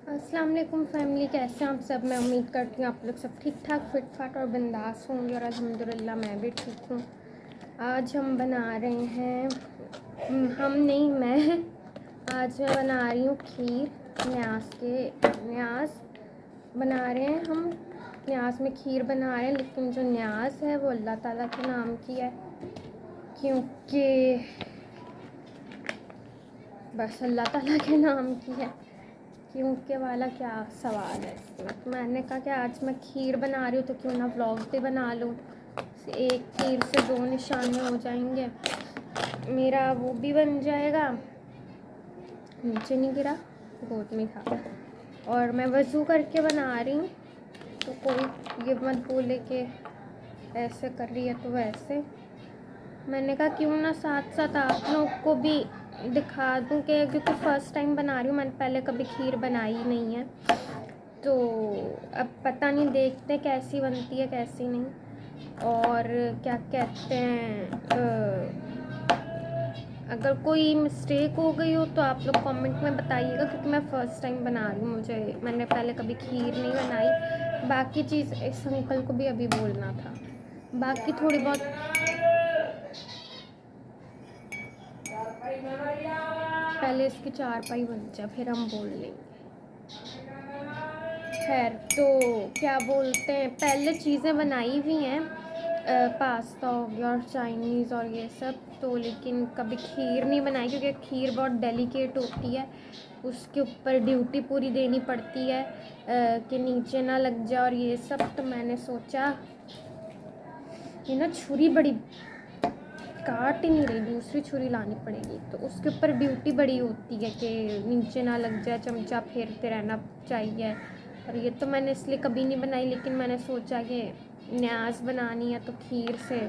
अस्सलाम वालेकुम फैमिली, कैसे हैं आप सब। मैं उम्मीद करती हूँ आप लोग सब ठीक ठाक फिट फाट और बिंदास होंगे और अल्हम्दुलिल्लाह मैं भी ठीक हूँ। आज हम बना रहे हैं मैं आज मैं बना रही हूँ खीर। न्याज बना रहे हैं हम। न्याज में खीर बना रहे हैं, लेकिन जो न्याज है वो अल्लाह ताला के नाम की है, क्योंकि बस अल्लाह ताला के नाम की है। क्योंकि वाला क्या सवाल है इसमें। तो मैंने कहा कि आज मैं खीर बना रही हूँ तो क्यों ना व्लॉग भी बना लूँ। एक तीर से दो निशाने हो जाएंगे, मेरा वो भी बन जाएगा, नीचे नहीं गिरा, गोद में था। और मैं वज़ू करके बना रही हूँ, तो कोई ये मत बोले कि ऐसे कर रही है तो वैसे। मैंने कहा क्यों ना साथ साथ आप लोग को भी दिखा दूँ कि क्योंकि फ़र्स्ट टाइम बना रही हूँ, मैंने पहले कभी खीर बनाई नहीं है, तो अब पता नहीं, देखते कैसी बनती है कैसी नहीं। और क्या कहते हैं, अगर कोई मिस्टेक हो गई हो तो आप लोग कमेंट में बताइएगा, क्योंकि मैं फ़र्स्ट टाइम बना रही हूँ, मैंने पहले कभी खीर नहीं बनाई। बाकी चीज़ इस अंकल को भी अभी बोलना था, बाकी थोड़ी बहुत पहले इसकी चारपाई बन जाए फिर हम बोल लेंगे। खैर, तो क्या बोलते हैं, पहले चीज़ें बनाई हुई हैं, पास्ता हो गया और चाइनीज़ और ये सब, तो लेकिन कभी खीर नहीं बनाई, क्योंकि खीर बहुत डेलिकेट होती है, उसके ऊपर ड्यूटी पूरी देनी पड़ती है कि नीचे ना लग जाए और ये सब। तो मैंने सोचा कि ना छुरी बड़ी काट ही नहीं रही, दूसरी छुरी लानी पड़ेगी, तो उसके ऊपर ड्यूटी बड़ी होती है कि नीचे ना लग जाए, चमचा फेरते रहना चाहिए। और ये तो मैंने इसलिए कभी नहीं बनाई, लेकिन मैंने सोचा कि न्याज बनानी है तो खीर से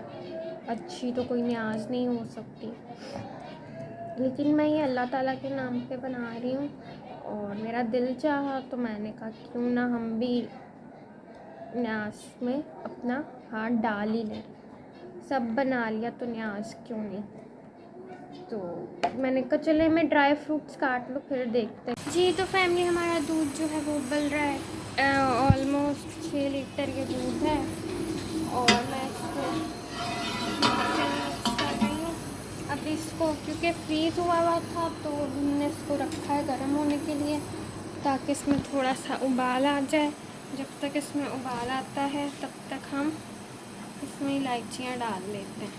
अच्छी तो कोई न्याज नहीं हो सकती। लेकिन मैं ये अल्लाह ताला के नाम पे बना रही हूँ और मेरा दिल चाहा, तो मैंने कहा क्यों ना हम भी न्याज में अपना हाथ डाल ही लें। सब बना लिया तो न्याज क्यों नहीं। तो मैंने कहा चले मैं ड्राई फ्रूट्स काट लूँ फिर देखते हैं। जी तो फैमिली, हमारा दूध जो है वो उबल रहा है, ऑलमोस्ट 6 लीटर ये दूध है, और मैं इसको मिक्स कर रही हूँ। अब इसको क्योंकि फ्रीज़ हुआ था तो हमने इसको रखा है गर्म होने के लिए, ताकि इसमें थोड़ा सा उबाल आ जाए। जब तक इसमें उबाल आता है तब तक हम इसमें इलायचियाँ डाल लेते हैं,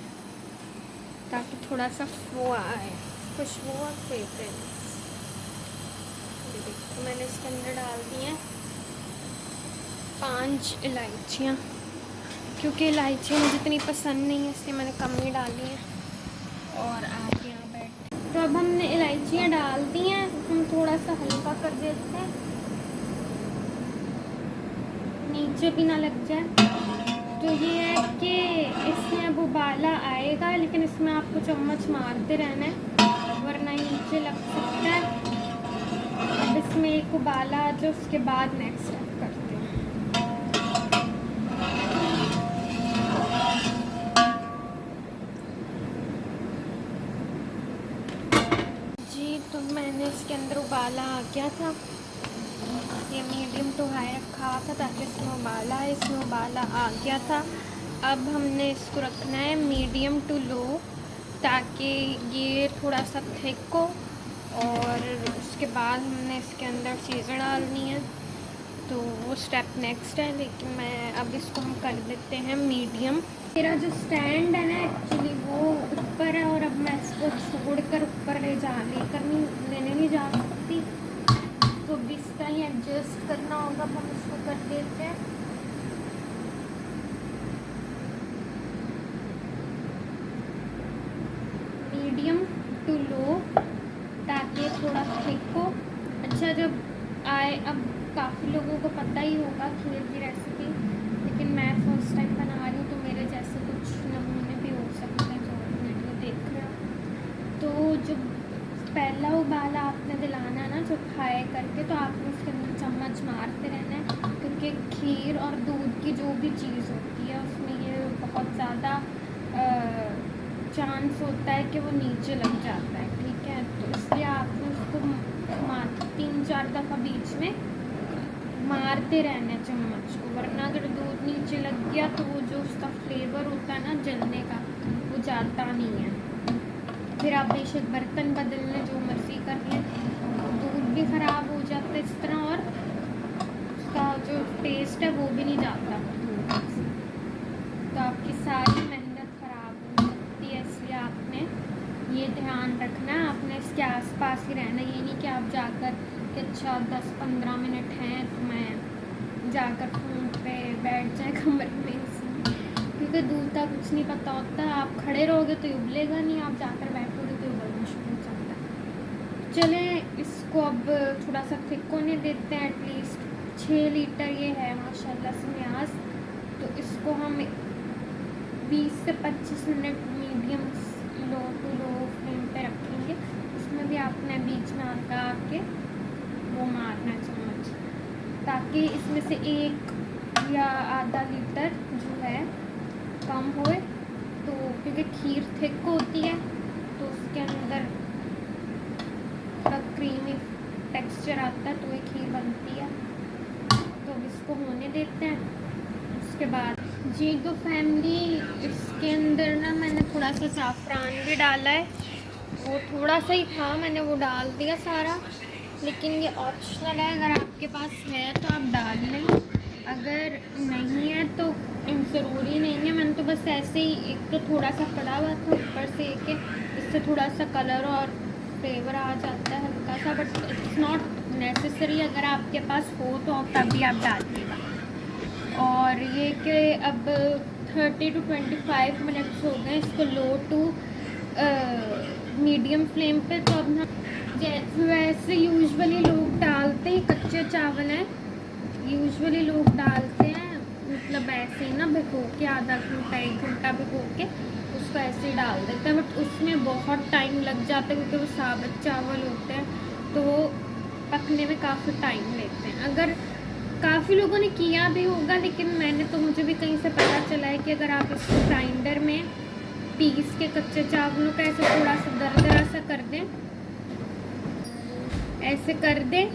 ताकि थोड़ा सा वो आए, खुशबू और फ्रेगरेंस। ये देखो मैंने इसके अंदर डाल दी हैं 5 इलायचियाँ, क्योंकि इलायचियाँ मुझे इतनी पसंद नहीं है इसलिए मैंने कम ही डाली हैं। और आप यहाँ बैठ, तो अब हमने इलायचियाँ डाल दी हैं, हम थोड़ा सा हल्का कर देते हैं, नीचे भी ना लग जाए। तो ये है कि इसमें अब उबाला आएगा, लेकिन इसमें आपको चम्मच मारते रहना है वरना नीचे लग सकता है। अब इसमें एक उबाला आ जाए उसके बाद नेक्स्ट स्टेप करते हैं। जी तो मैंने इसके अंदर उबाला आ गया था, ये मीडियम टू हाई रखा था ताकि इसमें उबाला है, इसमें उबाला आ गया था। अब हमने इसको रखना है मीडियम टू लो, ताकि ये थोड़ा सा थिक हो, और उसके बाद हमने इसके अंदर चीज़ें डालनी है, तो वो स्टेप नेक्स्ट है। लेकिन मैं अब इसको हम कर देते हैं मीडियम। मेरा जो स्टैंड है ना एक्चुअली वो ऊपर है, और अब मैं इसको छोड़कर ऊपर लेने नहीं जा सकती, तो भी इसका ही एडजस्ट करना होगा। अब हम इसको कर देते हैं मीडियम टू लो, ताकि थोड़ा थिक हो। अच्छा जब आए, अब काफ़ी लोगों को पता ही होगा खीर की रेसिपी, लेकिन मैं फर्स्ट टाइम बना रही हूँ, तो मेरे जैसे कुछ नमूने भी हो सकते हैं जो वीडियो देख रहे हो। तो जो पहला उबाला आपने दिलाना है ना जो खाए करके, तो आपको उसके अंदर चम्मच मारते रहना है, क्योंकि खीर और दूध की जो भी चीज़ होती है उसमें ये बहुत ज़्यादा चांस होता है कि वो नीचे लग जाता है, ठीक है। तो इसलिए आपको उसको 3-4 दफ़ा बीच में मारते रहना है चम्मच को, वरना अगर दूध नीचे लग गया तो वो जो उसका फ्लेवर होता है ना जलने का, वो जाता नहीं है। फिर आप बेशक बर्तन बदल लें, जो मर्ज़ी कर लें, दूध भी ख़राब हो जाता है इस तरह, और उसका जो टेस्ट है वो भी नहीं जाता दूध से। तो आपकी सारी मेहनत ख़राब हो सकती है, इसलिए आपने ये ध्यान रखना है। आपने इसके आसपास ही रहना, ये नहीं कि आप जाकर कि अच्छा 10-15 मिनट हैं तो मैं जाकर फ़ोन पे बैठ जाए कमरे में, क्योंकि दूध का कुछ नहीं पता होता। आप खड़े रहोगे तो उबलेगा नहीं, आप जाकर बैठोगे तो उबलना शुरू हो जाता है। चलें इसको अब थोड़ा सा थिक होने देते हैं। एटलीस्ट 6 लीटर ये है माशाल्लाह से न्याज़। तो इसको हम 20 से 25 minute medium low to low flame पे रखेंगे। इसमें भी आपने बीच में आके वो मारना चम्मच, ताकि इसमें से 1 या आधा लीटर जो है कम होए। तो क्योंकि खीर थिक होती है तो उसके अंदर का क्रीमी टेक्सचर आता है, तो ये खीर बनती है। तो अब इसको होने देते हैं। उसके बाद जी तो फैमिली, इसके अंदर ना मैंने थोड़ा सा ज़ाफ़रान भी डाला है। वो थोड़ा सा ही था, मैंने वो डाल दिया सारा, लेकिन ये ऑप्शनल है। अगर आपके पास है तो आप डाल लें, अगर नहीं है तो ज़रूरी नहीं है। मैंने तो बस ऐसे ही, एक तो थोड़ा सा पड़ा हुआ था ऊपर से, एक इससे थोड़ा सा कलर और फ्लेवर आ जाता है हल्का सा, बट इट्स नॉट नेसेसरी। अगर आपके पास हो तो तभी आप डालिएगा। और ये कि अब 30 to 25 मिनट्स हो गए इसको लो टू मीडियम फ्लेम पे। तो अब हम वैसे यूजुअली लोग डालते ही कच्चे चावल हैं, यूजुअली लोग डालते हैं मतलब ऐसे ही ना भिगो के, आधा घंटा 1 घंटा भिगो के उसको ऐसे ही डाल देते हैं। बट उसमें बहुत टाइम लग जाता है, क्योंकि वो साबुत चावल होते हैं तो वो पकने में काफ़ी टाइम लेते हैं। अगर काफ़ी लोगों ने किया भी होगा, लेकिन मुझे भी कहीं से पता चला है कि अगर आप इसको ग्राइंडर में पीस के कच्चे चावलों का ऐसे थोड़ा सा दरदरा सा कर दें, ऐसे कर दें,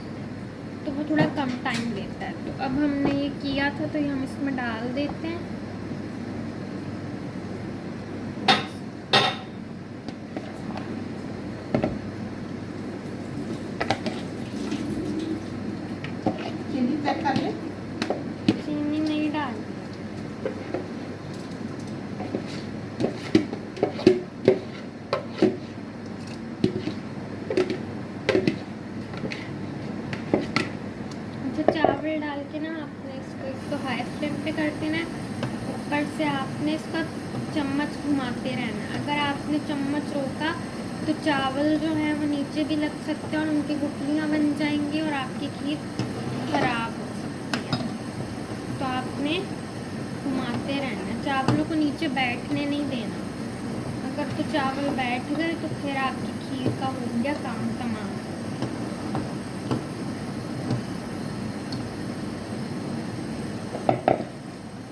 तो वो थोड़ा कम टाइम लेता है। तो अब हमने ये किया था तो ये हम इसमें डाल देते हैं। चीनी नहीं डाल, चावल डाल के ना आपने इसको हाई फ्लेम पे कर देना। ऊपर से आपने इसका चम्मच घुमाते रहना। अगर आपने चम्मच रोका तो चावल जो है वो नीचे भी लग सकते हैं और उनकी गुठलियाँ बन जाएंगी और आपकी खीर खराब हो सकती है। तो आपने घुमाते रहना, चावलों को नीचे बैठने नहीं देना। अगर तो चावल बैठ गए तो फिर आपकी खीर का हो गया काम तमाम।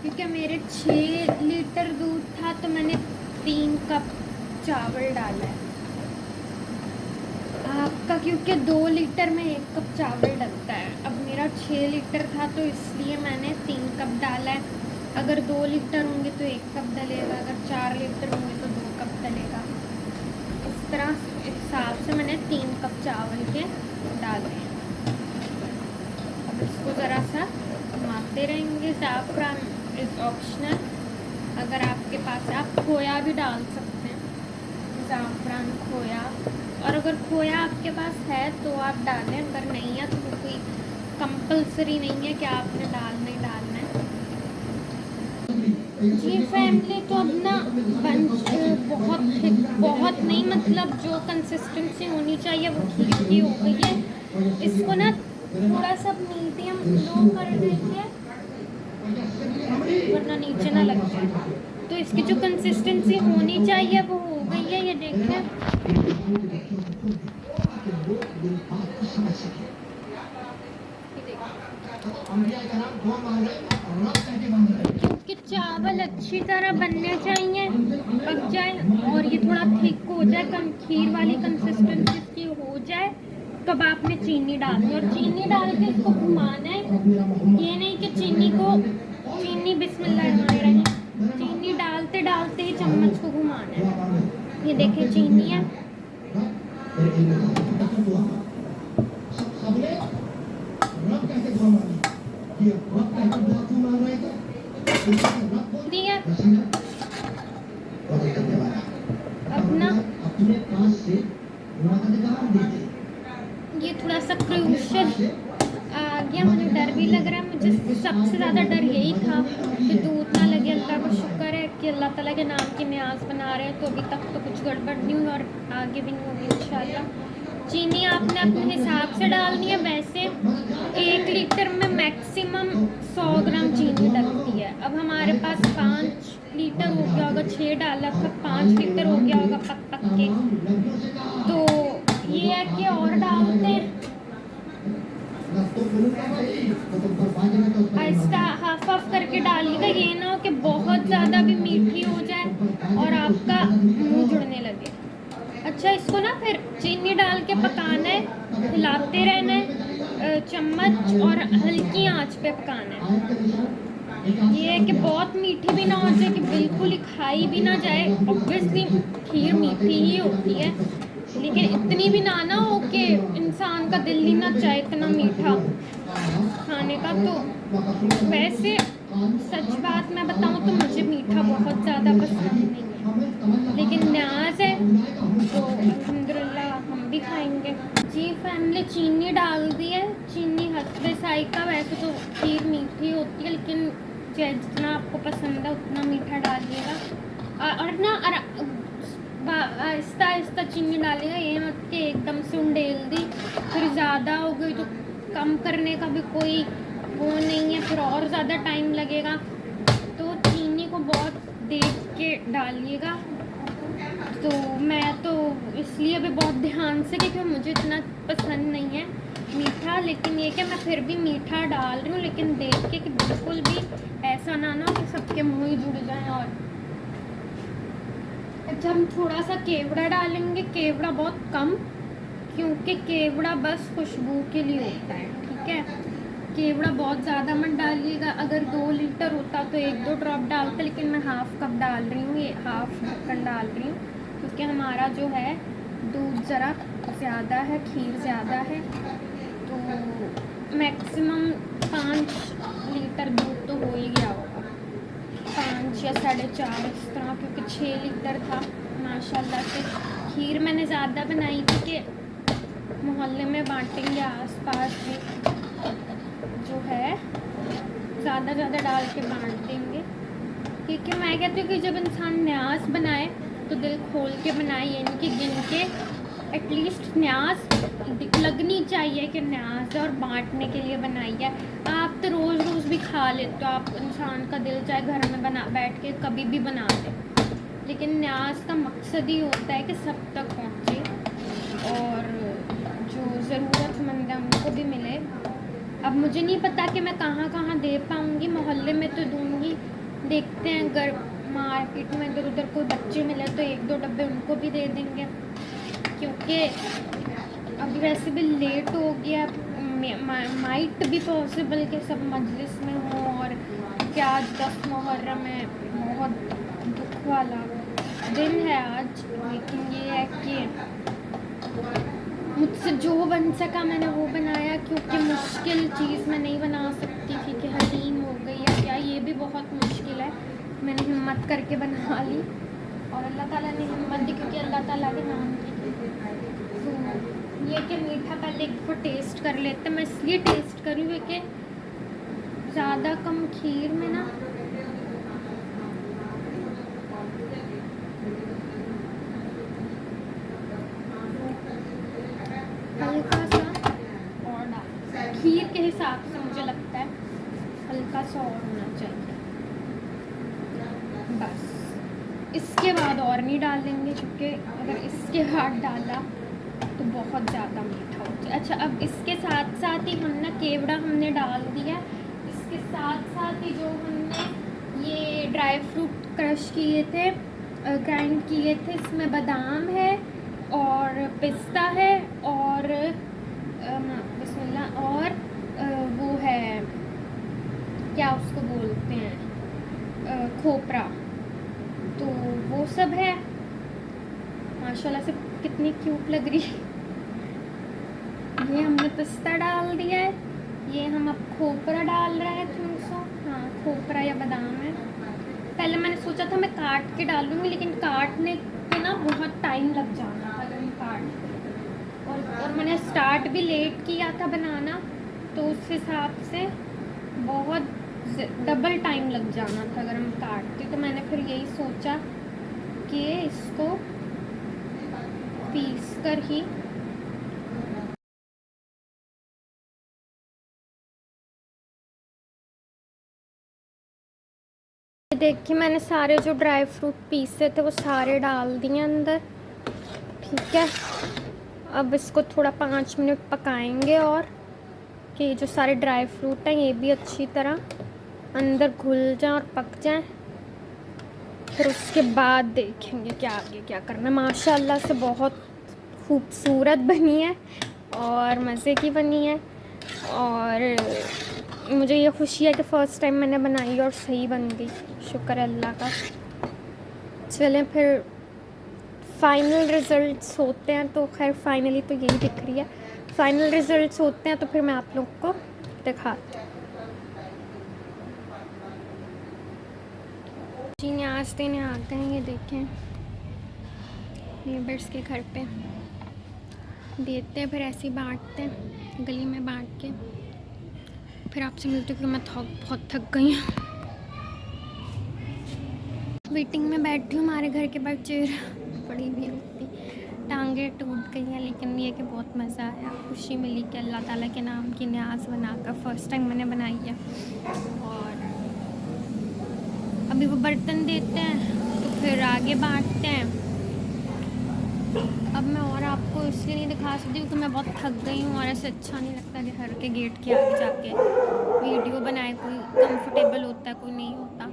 क्योंकि मेरे 6 लीटर दूध था तो मैंने 3 कप चावल डाला है। आपका क्योंकि 2 लीटर में 1 कप चावल डलता है, अब मेरा 6 लीटर था तो इसलिए मैंने 3 कप डाला है। अगर 2 लीटर होंगे तो 1 कप डलेगा, अगर 4 लीटर होंगे तो 2 कप डलेगा। इस तरह हिसाब से मैंने 3 कप चावल के डाले हैं। अब इसको ज़रा सा घुमाते रहेंगे। ज़ाफ़रान इज़ ऑप्शनल, अगर आपके पास, आप खोया भी डाल सकते हैं, ज़ाफ़रान खोया। और अगर खोया आपके पास है तो आप डालें, अगर नहीं है तो कोई कंपलसरी नहीं है कि आपने डालना ही डालना है। जी फैमिली, तो अब ना बहुत नहीं, मतलब जो कंसिस्टेंसी होनी चाहिए वो खीर की हो गई है। इसको ना थोड़ा सा मीडियम लो कर देंगे वरना नीचे ना लग जाए। तो इसकी जो कंसिस्टेंसी होनी चाहिए वो हो गई है, ये देखें। क्योंकि चावल अच्छी तरह बनने चाहिए, पक जाए और ये थोड़ा थिक हो जाए, खीर वाली कंसिस्टेंसी इसकी हो जाए, तो अब आपने चीनी डालनी और चीनी डाल के इसको घुमाना है। ये नहीं कि चीनी बिस्मिल्लाहिर्रहमानिर्रहीम चीनी डालते डालते ही चम्मच को घुमाना है। ये देखिए चीनी है। दिया अब ना ये थोड़ा सा क्रूशल आ गया, मुझे डर भी लग रहा है। मुझे सबसे ज़्यादा डर यही था कि दूध ना लगे। अल्लाह का शुक्र है कि अल्लाह ताला के नाम की न्याज बना रहे हैं, तो अभी तक तो कुछ गड़बड़ नहीं हुई और आगे भी नहीं होगी इंशाल्लाह। चीनी आपने अपने हिसाब से डालनी है। वैसे 1 लीटर में मैक्सिमम 100 ग्राम चीनी डलती है। अब हमारे पास 5 लीटर हो गया होगा, 6 डाला था, 5 लीटर हो गया होगा पक पक के। तो ये है कि और डालते हैं आहिस्ता, हाफ हाफ करके डालिएगा। ये ना हो कि बहुत ज़्यादा भी मीठी हो जाए और आपका मुंह जुड़ने लगे। अच्छा, इसको ना फिर चीनी डाल के पकाना है, हिलाते रहना है चम्मच और हल्की आंच पे पकाना है। ये है कि बहुत मीठी भी ना हो जाए कि बिल्कुल ही खाई भी ना जाए। ऑब्वियसली खीर मीठी ही होती है, लेकिन इतनी भी ना हो कि इंसान का दिल ही ना चाहे इतना मीठा खाने का। तो वैसे सच बात मैं बताऊं तो मुझे मीठा बहुत ज़्यादा पसंद नहीं है, लेकिन न्याज है तो अल्हम्दुलिल्लाह हम भी खाएंगे। जी फैमिली, चीनी डाल दी है। चीनी हस्बे जायका, वैसे तो खीर मीठी होती है, लेकिन जितना आपको पसंद है उतना मीठा डालिएगा। और ना आहिस्ता आहिस्ता चीनी डालेगा, ये मत कि एकदम से उंडेल दी, फिर ज़्यादा हो गई तो कम करने का भी कोई वो नहीं है, फिर और ज़्यादा टाइम लगेगा। तो चीनी को बहुत देख के डालिएगा। तो मैं तो इसलिए भी बहुत ध्यान से, क्योंकि मुझे इतना पसंद नहीं है मीठा, लेकिन ये कि मैं फिर भी मीठा डाल रही हूँ, लेकिन देख के कि बिल्कुल भी ऐसा ना हो कि सबके मुँह ही जुड़ जाएँ। और अच्छा, हम थोड़ा सा केवड़ा डालेंगे, केवड़ा बहुत कम, क्योंकि केवड़ा बस खुशबू के लिए होता है, ठीक है। केवड़ा बहुत ज़्यादा मत डालिएगा। अगर 2 लीटर होता तो 1-2 ड्रॉप डालते, लेकिन मैं हाफ कप डाल रही हूँ, ये हाफ ढक्कन डाल रही हूँ, क्योंकि हमारा जो है दूध ज़रा ज़्यादा है, खीर ज़्यादा है। तो मैक्सिमम 5 लीटर दूध तो हो ही गया होगा, 5 या 4.5 इस तरह, क्योंकि 6 लीटर था माशाल्लाह से। खीर मैंने ज़्यादा बनाई थी कि मोहल्ले में बांटेंगे, आसपास भी जो है ज़्यादा डाल के बांट देंगे। क्योंकि मैं कहती हूँ कि जब इंसान न्याज बनाए तो दिल खोल के बनाए, यानी कि गिन के एटलीस्ट न्याज लगनी चाहिए कि न्याज और बांटने के लिए बनाई है। आप तो रोज़ रोज़ भी खा लेते हो, आप इंसान का दिल चाहे घर में बना बैठ के कभी भी बना दे, लेकिन न्याज का मकसद ही होता है कि सब तक पहुँचे और जो ज़रूरतमंद है उनको भी मिले। अब मुझे नहीं पता कि मैं कहाँ कहाँ दे पाऊँगी, मोहल्ले में तो दूँगी, देखते हैं अगर मार्केट में इधर उधर कोई बच्चे मिले तो 1-2 डब्बे उनको भी दे देंगे, क्योंकि अभी वैसे भी लेट हो गया। माइट भी पॉसिबल कि सब मजलिस में हो, और क्या आज 10 मुहर्रम है, बहुत दुख वाला दिन है आज। लेकिन ये है कि मुझसे जो बन सका मैंने वो बनाया, क्योंकि मुश्किल चीज़ मैं नहीं बना सकती थी कि हलीम हो गई या क्या, ये भी बहुत मुश्किल है। मैंने हिम्मत करके बना ली और अल्लाह ताला ने हिम्मत दी, क्योंकि अल्लाह ताला के नाम की। तो ये कि मीठा पहले एक दफ़ा टेस्ट कर लेते, मैं इसलिए टेस्ट करी हुई कि ज़्यादा कम खीर में ना हल्का सा और डाल, खीर के हिसाब से मुझे लगता है हल्का सा और होना चाहिए बस। इसके बाद और नहीं डालेंगे, क्योंकि अगर इसके बाद डाला तो बहुत ज़्यादा मीठा हो जाए। अच्छा, अब इसके साथ साथ ही हमने केवड़ा हमने डाल दिया, इसके साथ साथ ही जो हमने ये ड्राई फ्रूट क्रश किए थे, ग्राइंड किए थे, इसमें बादाम है और पिस्ता है और बिस्मिल्लाह। और वो है, क्या उसको बोलते हैं, खोपरा, तो वो सब है। माशाल्लाह से कितनी क्यूट लग रही है। ये हमने पिस्ता डाल दिया है, ये हम अब खोपरा डाल रहे हैं थोड़ा सा। हाँ, खोपरा या बादाम है। पहले मैंने सोचा था मैं काट के डालूंगी, लेकिन काटने के ना बहुत टाइम लग जाना था अगर मैं काट, और मैंने स्टार्ट भी लेट किया था बनाना, तो उस हिसाब से बहुत डबल टाइम लग जाना था अगर हम काटते। तो मैंने फिर यही सोचा कि इसको पीस कर ही देखिए, मैंने सारे जो ड्राई फ्रूट पीसे थे वो सारे डाल दिए अंदर। ठीक है, अब इसको थोड़ा 5 मिनट पकाएंगे, और कि जो सारे ड्राई फ्रूट हैं ये भी अच्छी तरह अंदर घुल जाएं और पक जाएं। फिर उसके बाद देखेंगे क्या आगे क्या करना। माशाल्लाह से बहुत खूबसूरत बनी है और मज़े की बनी है, और मुझे ये खुशी है कि फ़र्स्ट टाइम मैंने बनाई और सही बन गई। शुक्र है अल्लाह का। चलें फिर फाइनल रिज़ल्ट्स होते हैं, तो खैर फाइनली तो यही दिख रही है। फाइनल रिज़ल्ट्स होते हैं तो फिर मैं आप लोग को दिखाती हूँ। जी, न्याज़ देने आते हैं, ये देखें नेबर्स के घर पे देते हैं, फिर ऐसे ही बांटते हैं गली में बांट के। फिर आपसे मिलती हूँ कि मैं बहुत थक गई हूँ। वेटिंग में बैठी हूँ, हमारे घर के बाहर चेयर पड़ी हुई होती, टांगे टूट गई हैं, लेकिन ये कि बहुत मज़ा आया, खुशी मिली कि अल्लाह ताला के नाम की न्याज़ बनाकर फ़र्स्ट टाइम मैंने बनाई है। और अभी वो बर्तन देते हैं तो फिर आगे बांटते हैं। अब मैं और आपको इसलिए नहीं दिखा सकती क्योंकि मैं बहुत थक गई हूँ, और ऐसे अच्छा नहीं लगता कि घर के गेट के आगे जाके वीडियो बनाए। कोई कंफर्टेबल होता है, कोई नहीं होता।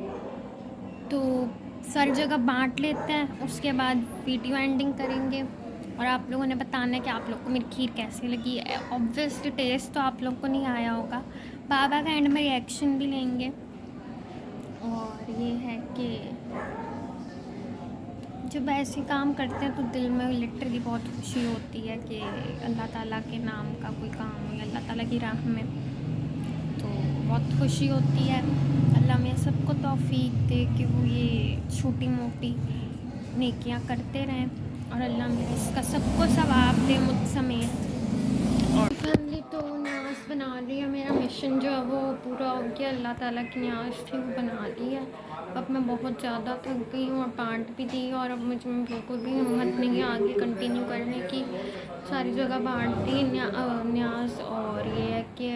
तो सारी जगह बांट लेते हैं, उसके बाद वीडियो एंडिंग करेंगे, और आप लोगों ने बताना है कि आप लोग को मेरी खीर कैसी लगी। ऑब्वियसली टेस्ट तो आप लोग को नहीं आया होगा, बाबा का एंड में रिएक्शन भी लेंगे। और ये है कि जब ऐसे काम करते हैं तो दिल में लिटरली बहुत खुशी होती है कि अल्लाह ताला के नाम का कोई काम हो, अल्लाह ताला की राह में, तो बहुत खुशी होती है। अल्लाह में सबको तौफीक दे कि वो ये छोटी मोटी नेकियां करते रहें, और अल्लाह में इसका सबको सवाब दे मुझ समेत। और फैमिली तो न्याज़ बना रही है, मेरा मिशन जो है वो पूरा हो गया। अल्लाह ताला की न्याज़ थी वो बना ली है। अब मैं बहुत ज़्यादा थक गई हूँ और बांट भी दी, और अब मुझे बिल्कुल भी हिम्मत नहीं है आगे कंटिन्यू करने की। सारी जगह बांट दी न्याज़, और ये है कि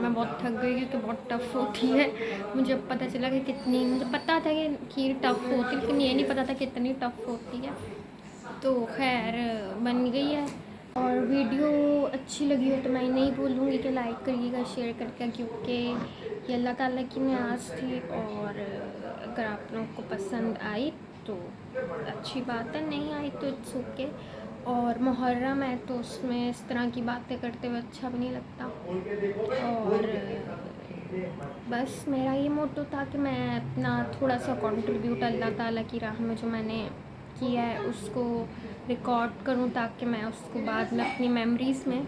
मैं बहुत थक गई क्योंकि बहुत टफ़ होती है। मुझे अब पता चला कि कितनी, मुझे पता था कि खीर टफ़ होती है, लेकिन ये नहीं पता था कितनी टफ़ होती है। तो खैर बन गई है। और वीडियो अच्छी लगी हो तो मैं नहीं बोलूँगी कि लाइक करिएगा, शेयर करके, क्योंकि ये अल्लाह ताला की न्याज़ थी। और अगर आप लोगों को पसंद आई तो अच्छी बात है, नहीं आई तो इट्स ओके। और मुहर्रम है तो उसमें इस तरह की बातें करते हुए अच्छा भी नहीं लगता। और बस मेरा ये मोटो था कि मैं अपना थोड़ा सा कंट्रीब्यूट अल्लाह ताला की राह में जो मैंने किया है उसको रिकॉर्ड करूं, ताकि मैं उसको बाद में अपनी मेमोरीज़ में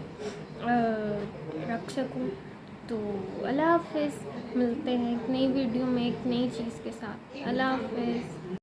रख सकूं। तो अल्लाह हाफ़िज़, मिलते हैं एक नई वीडियो में एक नई चीज़ के साथ। अल्लाह हाफ़िज़।